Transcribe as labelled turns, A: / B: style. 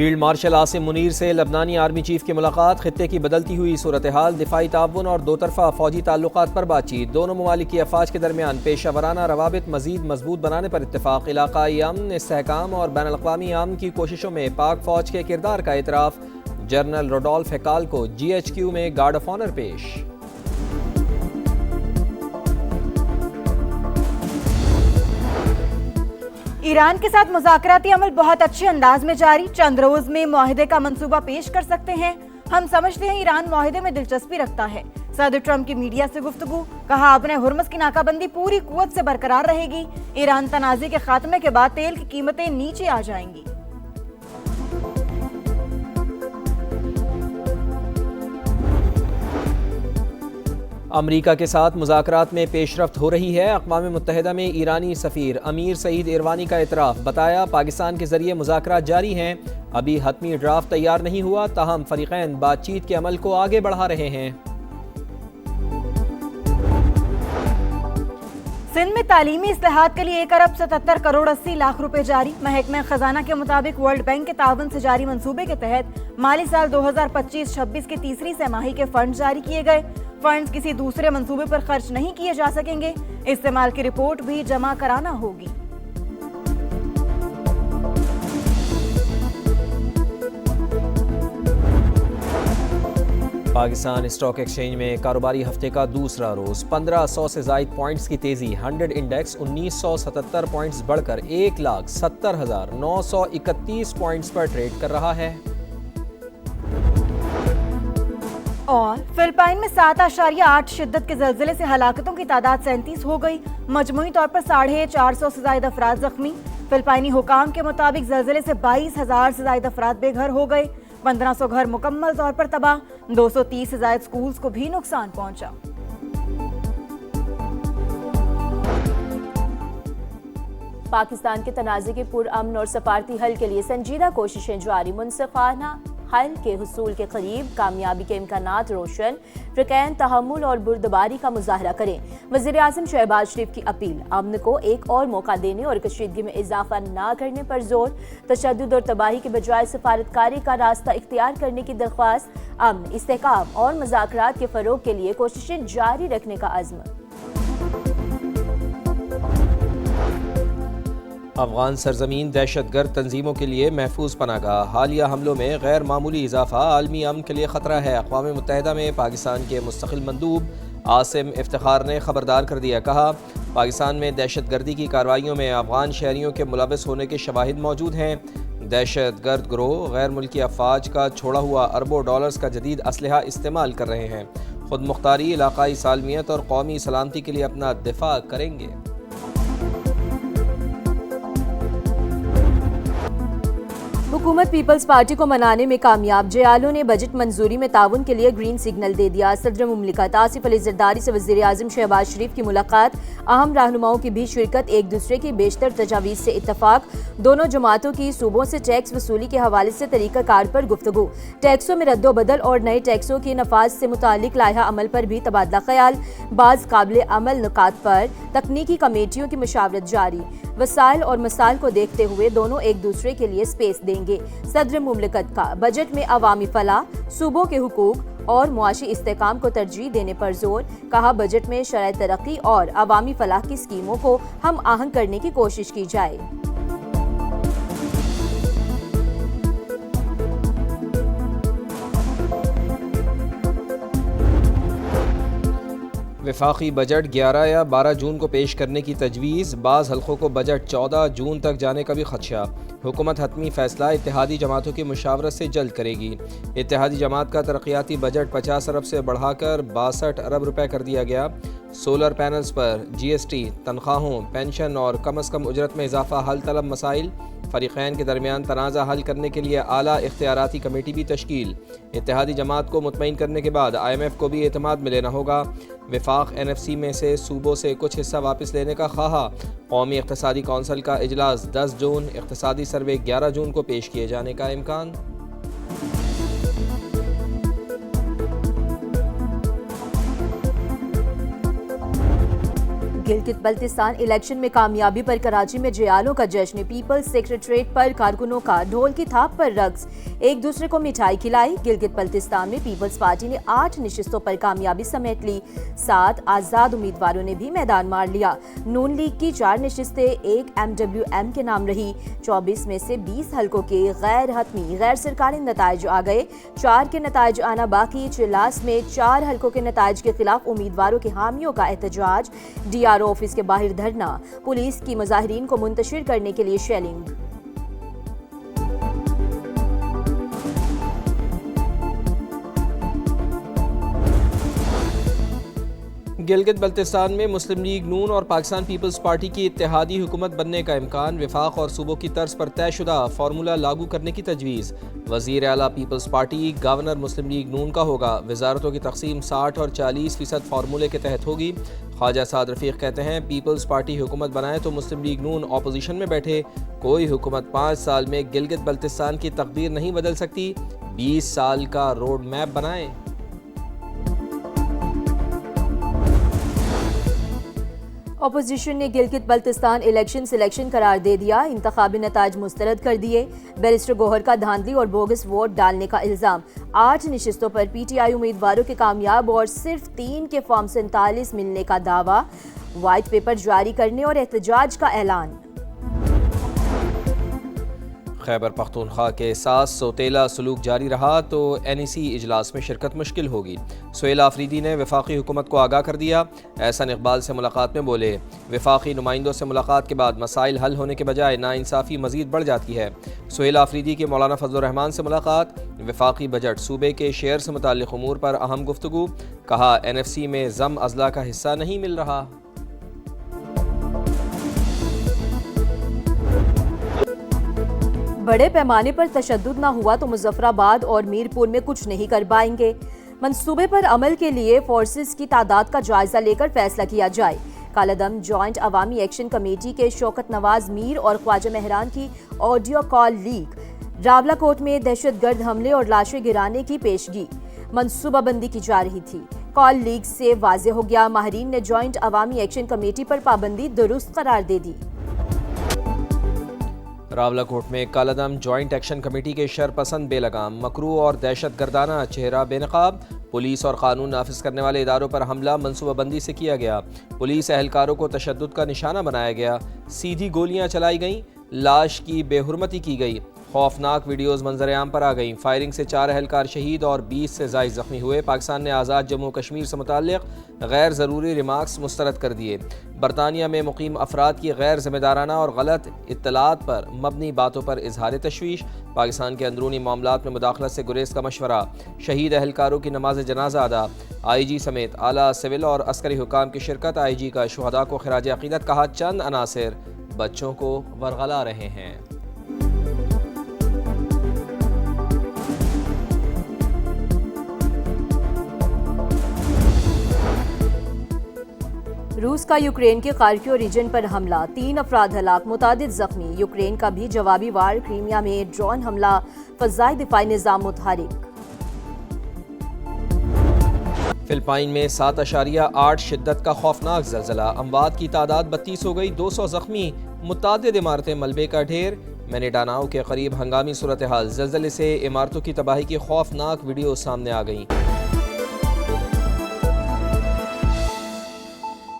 A: Field marshal Asim Munir سے لبنانی army chief کی ملاقات، خطے کی بدلتی ہوئی صورتحال، دفاعی تعاون اور دو طرفہ فوجی تعلقات پر بات چیت۔ دونوں ممالک کی افواج کے درمیان پیشہ ورانہ روابط مزید مضبوط بنانے پر اتفاق۔ علاقائی امن، استحکام اور بین الاقوامی امن کی کوششوں میں پاک فوج کے کردار کا اعتراف۔ جنرل روڈولف ہیکال کو GHQ میں گارڈ آف آنر پیش۔
B: ایران کے ساتھ مذاکراتی عمل بہت اچھے انداز میں جاری، چند روز میں معاہدے کا منصوبہ پیش کر سکتے ہیں۔ ہم سمجھتے ہیں ایران معاہدے میں دلچسپی رکھتا ہے۔ صدر ٹرمپ کی میڈیا سے گفتگو، کہا اپنے ہرمز کی ناکہ بندی پوری قوت سے برقرار رہے گی۔ ایران تنازع کے خاتمے کے بعد تیل کی قیمتیں نیچے آ جائیں گی۔
A: امریکہ کے ساتھ مذاکرات میں پیش رفت ہو رہی ہے۔ اقوام متحدہ میں ایرانی سفیر امیر سعید ایروانی کا اعتراف، بتایا پاکستان کے ذریعے مذاکرات جاری ہیں، ابھی حتمی ڈرافٹ تیار نہیں ہوا، تاہم فریقین بات چیت کے عمل کو آگے بڑھا رہے ہیں۔
B: سندھ میں تعلیمی اصلاحات کے لیے 1,77,80,00,000 روپے جاری۔ محکمہ خزانہ کے مطابق ورلڈ بینک کے تعاون سے جاری منصوبے کے تحت مالی سال 2025-26 کی تیسری سہ-ماہی کے فنڈ جاری کیے گئے۔ فنڈز کسی دوسرے منصوبے پر خرچ نہیں کیے جا سکیں گے، استعمال کی رپورٹ بھی جمع کرانا ہوگی۔
A: پاکستان اسٹاک ایکسچینج میں کاروباری ہفتے کا دوسرا روز، 1500 سے زائد پوائنٹس کی تیزی۔ 100 انڈیکس 1977 پوائنٹس بڑھ کر 1,70,931 پوائنٹس پر ٹریڈ کر رہا ہے۔
B: اور فلپائن میں 7.8 شدت کے زلزلے سے ہلاکتوں کی تعداد 37 ہو گئی، مجموعی طور پر 450 سے زائد افراد زخمی۔ فلپائنی حکام کے مطابق زلزلے سے 22,000 سے زائد افراد بے گھر ہو گئے، 1500 گھر مکمل طور پر تباہ، 230 سے زائد سکولز کو بھی نقصان پہنچا۔
C: پاکستان کے تنازع کے پرامن اور سفارتی حل کے لیے سنجیدہ کوششیں جاری، منصفانہ حل کے حصول کے قریب، کامیابی کے امکانات روشن، فریقین تحمل اور بردباری کا مظاہرہ کریں۔ وزیر اعظم شہباز شریف کی اپیل، امن کو ایک اور موقع دینے اور کشیدگی میں اضافہ نہ کرنے پر زور، تشدد اور تباہی کے بجائے سفارتکاری کا راستہ اختیار کرنے کی درخواست، امن، استحکام اور مذاکرات کے فروغ کے لیے کوششیں جاری رکھنے کا عزم۔
A: افغان سرزمین دہشت گرد تنظیموں کے لیے محفوظ پناہ گاہ، حالیہ حملوں میں غیر معمولی اضافہ عالمی امن کے لیے خطرہ ہے۔ اقوام متحدہ میں پاکستان کے مستقل مندوب عاصم افتخار نے خبردار کر دیا، کہا پاکستان میں دہشت گردی کی کارروائیوں میں افغان شہریوں کے ملوث ہونے کے شواہد موجود ہیں۔ دہشت گرد گروہ غیر ملکی افواج کا چھوڑا ہوا اربوں ڈالرز کا جدید اسلحہ استعمال کر رہے ہیں، خود مختاری، علاقائی سالمیت اور قومی سلامتی کے لیے اپنا دفاع کریں گے۔
C: حکومت پیپلز پارٹی کو منانے میں کامیاب، جیالو نے بجٹ منظوری میں تعاون کے لیے گرین سگنل دے دیا۔ صدر مملکت آصف علی زرداری سے وزیر اعظم شہباز شریف کی ملاقات، اہم رہنماؤں کی بھی شرکت، ایک دوسرے کی بیشتر تجاویز سے اتفاق، دونوں جماعتوں کی صوبوں سے ٹیکس وصولی کے حوالے سے طریقہ کار پر گفتگو، ٹیکسوں میں رد و بدل اور نئے ٹیکسوں کے نفاذ سے متعلق لائحہ عمل پر بھی تبادلہ خیال، بعض قابل عمل نکات پر تکنیکی کمیٹیوں کی مشاورت جاری، وسائل اور مسائل کو دیکھتے ہوئے دونوں ایک دوسرے کے لیے سپیس دیں گے۔ صدر مملکت کا بجٹ میں عوامی فلاح، صوبوں کے حقوق اور معاشی استحکام کو ترجیح دینے پر زور، کہا بجٹ میں شرح ترقی اور عوامی فلاح کی اسکیموں کو ہم آہنگ کرنے کی کوشش کی جائے۔
A: وفاقی بجٹ 11 یا 12 جون کو پیش کرنے کی تجویز، بعض حلقوں کو بجٹ 14 جون تک جانے کا بھی خدشہ۔ حکومت حتمی فیصلہ اتحادی جماعتوں کی مشاورت سے جلد کرے گی۔ اتحادی جماعت کا ترقیاتی بجٹ 50 ارب سے بڑھا کر 62 ارب روپے کر دیا گیا۔ سولر پینلز پر GST، تنخواہوں، پینشن اور کم از کم اجرت میں اضافہ حل طلب مسائل، فریقین کے درمیان تنازع حل کرنے کے لیے اعلیٰ اختیاراتی کمیٹی بھی تشکیل۔ اتحادی جماعت کو مطمئن کرنے کے بعد IMF کو بھی اعتماد میں لینا ہوگا۔ وفاق NFC میں سے صوبوں سے کچھ حصہ واپس لینے کا خواہاں۔ قومی اقتصادی کونسل کا اجلاس 10 جون، اقتصادی سروے 11 جون کو پیش کیے جانے کا امکان۔
C: گلگت بلتستان الیکشن میں کامیابی پر کراچی میں جیالوں کا جشن، پیپلز سیکریٹریٹ پر کارکنوں کا ڈھول کی تھاپ پر رقص، ایک دوسرے کو مٹھائی کھلائی۔ گلگت بلتستان میں پیپلز پارٹی نے 8 نشستوں پر کامیابی سمیٹ لی، 7 آزاد امیدواروں نے بھی میدان مار لیا۔ نون لیگ کی 4 نشستیں ایک MWM کے نام رہی، 24 میں سے 20 حلقوں کے غیر حتمی غیر سرکاری نتائج آ گئے، 4 کے نتائج آنا باقی۔ چلاس میں 4 حلقوں کے نتائج کے خلاف امیدواروں کے حامیوں کا احتجاج، DRO آفس کے باہر دھرنا، پولیس کی مظاہرین کو منتشر کرنے کے لیے شیلنگ۔
A: گلگت بلتستان میں مسلم لیگ نون اور پاکستان پیپلز پارٹی کی اتحادی حکومت بننے کا امکان، وفاق اور صوبوں کی طرز پر طے شدہ فارمولہ لاگو کرنے کی تجویز۔ وزیر اعلیٰ پیپلز پارٹی گورنر مسلم لیگ نون کا ہوگا، وزارتوں کی تقسیم 60 اور 40% فارمولے کے تحت ہوگی۔ خواجہ سعد رفیق کہتے ہیں پیپلز پارٹی حکومت بنائے تو مسلم لیگ نون اپوزیشن میں بیٹھے، کوئی حکومت 5 سال میں گلگت بلتستان کی تقدیر نہیں بدل سکتی، 20 سال کا روڈ میپ بنائیں۔
C: اپوزیشن نے گلگت بلتستان الیکشن سلیکشن قرار دے دیا، انتخابی نتائج مسترد کر دیے۔ بیرسٹر گوہر کا دھاندلی اور بوگس ووٹ ڈالنے کا الزام، 8 نشستوں پر PTI امیدواروں کے کامیاب اور صرف 3 کے فارم 47 ملنے کا دعویٰ، وائٹ پیپر جاری کرنے اور احتجاج کا اعلان۔
A: خیبر پختونخوا کے ساتھ سوتیلا سلوک جاری رہا تو NEC اجلاس میں شرکت مشکل ہوگی۔ سہیل آفریدی نے وفاقی حکومت کو آگاہ کر دیا، احسن اقبال سے ملاقات میں بولے وفاقی نمائندوں سے ملاقات کے بعد مسائل حل ہونے کے بجائے ناانصافی مزید بڑھ جاتی ہے۔ سہیل آفریدی کی مولانا فضل الرحمان سے ملاقات، وفاقی بجٹ صوبے کے شیئر سے متعلق امور پر اہم گفتگو، کہا NFC میں ضم اضلاع کا حصہ نہیں مل رہا۔
C: بڑے پیمانے پر تشدد نہ ہوا تو مظفر آباد اور میر پور میں کچھ نہیں کر پائیں گے، منصوبے پر عمل کے لیے فورسز کی تعداد کا جائزہ لے کر فیصلہ کیا جائے۔ کالعدم جوائنٹ عوامی ایکشن کمیٹی کے شوکت نواز میر اور خواجہ مہران کی آڈیو کال لیک، راولاکوٹ میں دہشت گرد حملے اور لاشیں گرانے کی پیشگی، منصوبہ بندی کی جا رہی تھی۔ کال لیک سے واضح ہو گیا ماہرین نے جوائنٹ عوامی ایکشن کمیٹی پر پابندی درست قرار دے دی۔
A: راولاکوٹ میں کالعدم جوائنٹ ایکشن کمیٹی کے شرپسند بے لگام، مکروہ اور دہشت گردانہ چہرہ بے نقاب، پولیس اور قانون نافذ کرنے والے اداروں پر حملہ منصوبہ بندی سے کیا گیا، پولیس اہلکاروں کو تشدد کا نشانہ بنایا گیا، سیدھی گولیاں چلائی گئیں، لاش کی بے حرمتی کی گئی، خوفناک ویڈیوز منظر عام پر آ گئیں، فائرنگ سے 4 اہلکار شہید اور 20 سے زائد زخمی ہوئے۔ پاکستان نے آزاد جموں کشمیر سے متعلق غیر ضروری ریمارکس مسترد کر دیے۔ برطانیہ میں مقیم افراد کی غیر ذمہ دارانہ اور غلط اطلاعات پر مبنی باتوں پر اظہار تشویش، پاکستان کے اندرونی معاملات میں مداخلت سے گریز کا مشورہ، شہید اہلکاروں کی نماز جنازہ ادا، IG سمیت اعلیٰ سول اور عسکری حکام کی شرکت، IG کا شہداء کو خراج عقیدت، کہا چند عناصر بچوں کو ورغلا رہے ہیں۔
C: روس کا یوکرین کے خارکیو ریجن پر حملہ، 3 افراد ہلاک، متعدد زخمی، یوکرین کا بھی جوابی وار، کریمیا میں ڈرون حملہ، فضائی دفاعی نظام متحرک۔
A: فلپائن میں 7.8 شدت کا خوفناک زلزلہ، اموات کی تعداد 32 ہو گئی، 200 زخمی، متعدد عمارتیں ملبے کا ڈھیر۔ مینڈاناؤ کے قریب ہنگامی صورتحال، زلزلے سے عمارتوں کی تباہی کی خوفناک ویڈیو سامنے آ گئیں۔